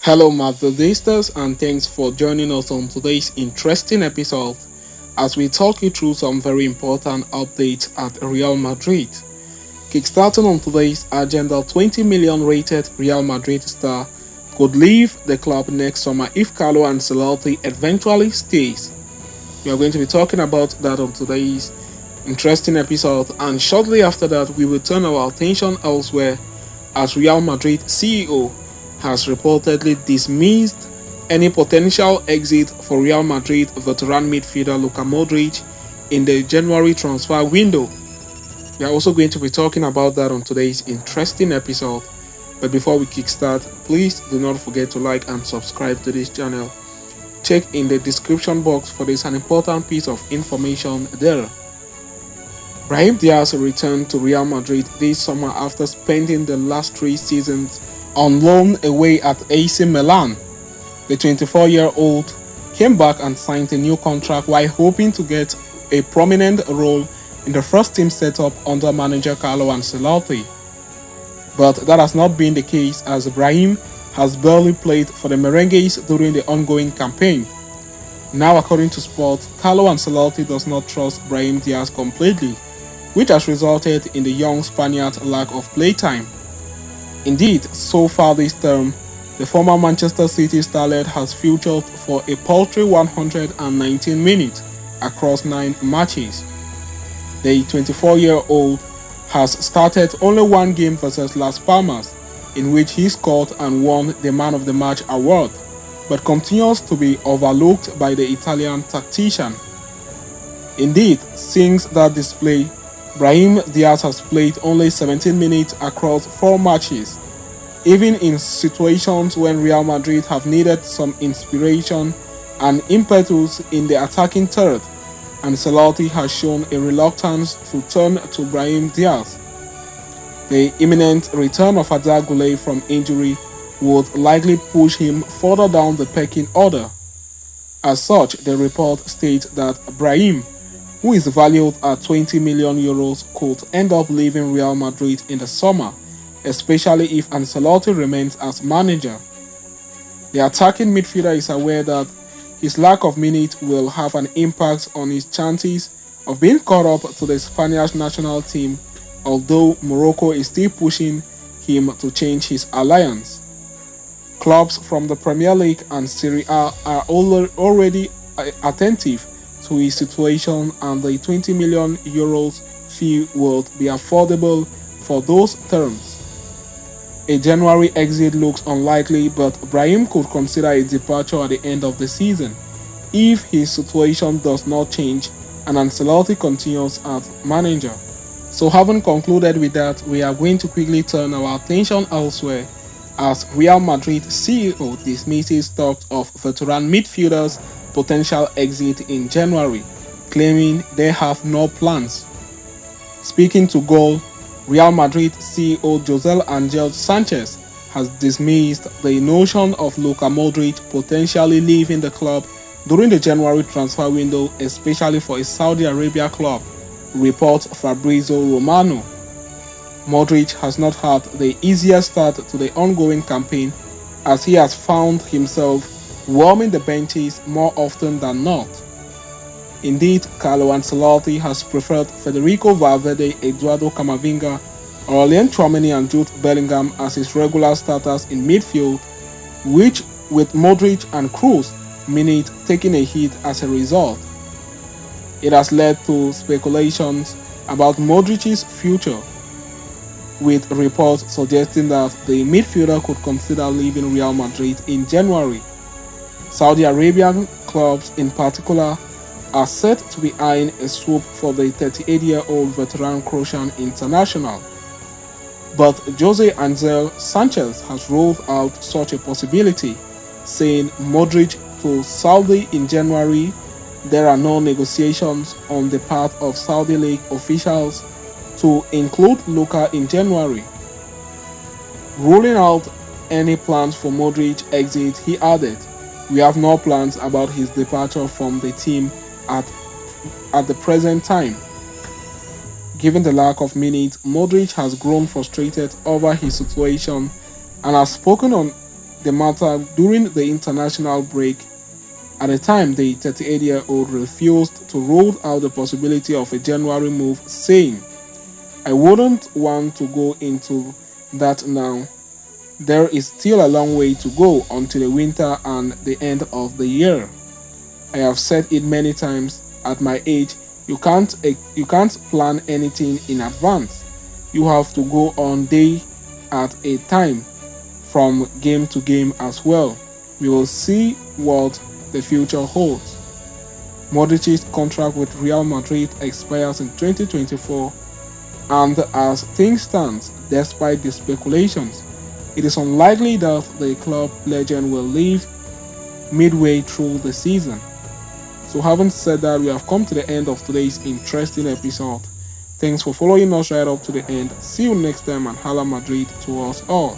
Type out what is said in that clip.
Hello, Madridistas, and thanks for joining us on today's interesting episode as we talk you through some very important updates at Real Madrid. Kickstarting on today's agenda, 20 million rated Real Madrid star could leave the club next summer if Carlo Ancelotti eventually stays. We are going to be talking about that on today's interesting episode, and shortly after that, we will turn our attention elsewhere as Real Madrid CEO has reportedly dismissed any potential exit for Real Madrid veteran midfielder Luka Modric in the January transfer window. We are also going to be talking about that on today's interesting episode. But before we kickstart, please do not forget to like and subscribe to this channel. Check in the description box for this an important piece of information there. Brahim Diaz returned to Real Madrid this summer after spending the last 3 seasons on loan away at AC Milan. The 24-year-old came back and signed a new contract while hoping to get a prominent role in the first team setup under manager Carlo Ancelotti. But that has not been the case as Brahim has barely played for the Merengues during the ongoing campaign. Now, according to Sport, Carlo Ancelotti does not trust Brahim Diaz completely, which has resulted in the young Spaniard's lack of playtime. Indeed, so far this term, the former Manchester City starlet has featured for a paltry 119 minutes across 9 matches. The 24-year-old has started only 1 game versus Las Palmas, in which he scored and won the Man of the Match award, but continues to be overlooked by the Italian tactician. Indeed, since that display, Brahim Diaz has played only 17 minutes across 4 matches. Even in situations when Real Madrid have needed some inspiration and impetus in the attacking third, Ancelotti has shown a reluctance to turn to Brahim Diaz. The imminent return of Arda Güler from injury would likely push him further down the pecking order. As such, the report states that Brahim, who is valued at 20 million euros, could end up leaving Real Madrid in the summer, especially if Ancelotti remains as manager. The attacking midfielder is aware that his lack of minutes will have an impact on his chances of being called up to the Spanish national team, although Morocco is still pushing him to change his alliance. Clubs from the Premier League and Serie A are already attentive to his situation, and the 20 million euros fee would be affordable for those terms. A January exit looks unlikely, but Brahim could consider a departure at the end of the season if his situation does not change and Ancelotti continues as manager. So, having concluded with that, we are going to quickly turn our attention elsewhere as Real Madrid CEO dismisses talks of veteran midfielders' potential exit in January, claiming they have no plans. Speaking to Goal, Real Madrid CEO Jose Angel Sanchez has dismissed the notion of Luka Modric potentially leaving the club during the January transfer window, especially for a Saudi Arabia club, reports Fabrizio Romano. Modric has not had the easiest start to the ongoing campaign as he has found himself warming the benches more often than not. Indeed, Carlo Ancelotti has preferred Federico Valverde, Eduardo Camavinga, Aurelien Tchouameni and Jude Bellingham as his regular starters in midfield, which with Modric and Kroos minutes taking a hit as a result. It has led to speculations about Modric's future, with reports suggesting that the midfielder could consider leaving Real Madrid in January. Saudi Arabian clubs in particular are set to be eyeing a swoop for the 38-year-old veteran Croatian international. But Jose Angel Sanchez has ruled out such a possibility, saying Modric to Saudi in January. There are no negotiations on the part of Saudi League officials to include Luka in January. Ruling out any plans for Modric exit, he added, "We have no plans about his departure from the team at the present time." Given the lack of minutes, Modric has grown frustrated over his situation and has spoken on the matter during the international break. At the time, the 38-year-old refused to rule out the possibility of a January move, saying, "I wouldn't want to go into that now. There is still a long way to go until the winter and the end of the year. I have said it many times, at my age, you can't plan anything in advance. You have to go on day at a time, from game to game as well. We will see what the future holds." Modric's contract with Real Madrid expires in 2024, and as things stand, despite the speculations, it is unlikely that the club legend will leave midway through the season. So having said that, we have come to the end of today's interesting episode. Thanks for following us right up to the end. See you next time, and Hala Madrid to us all.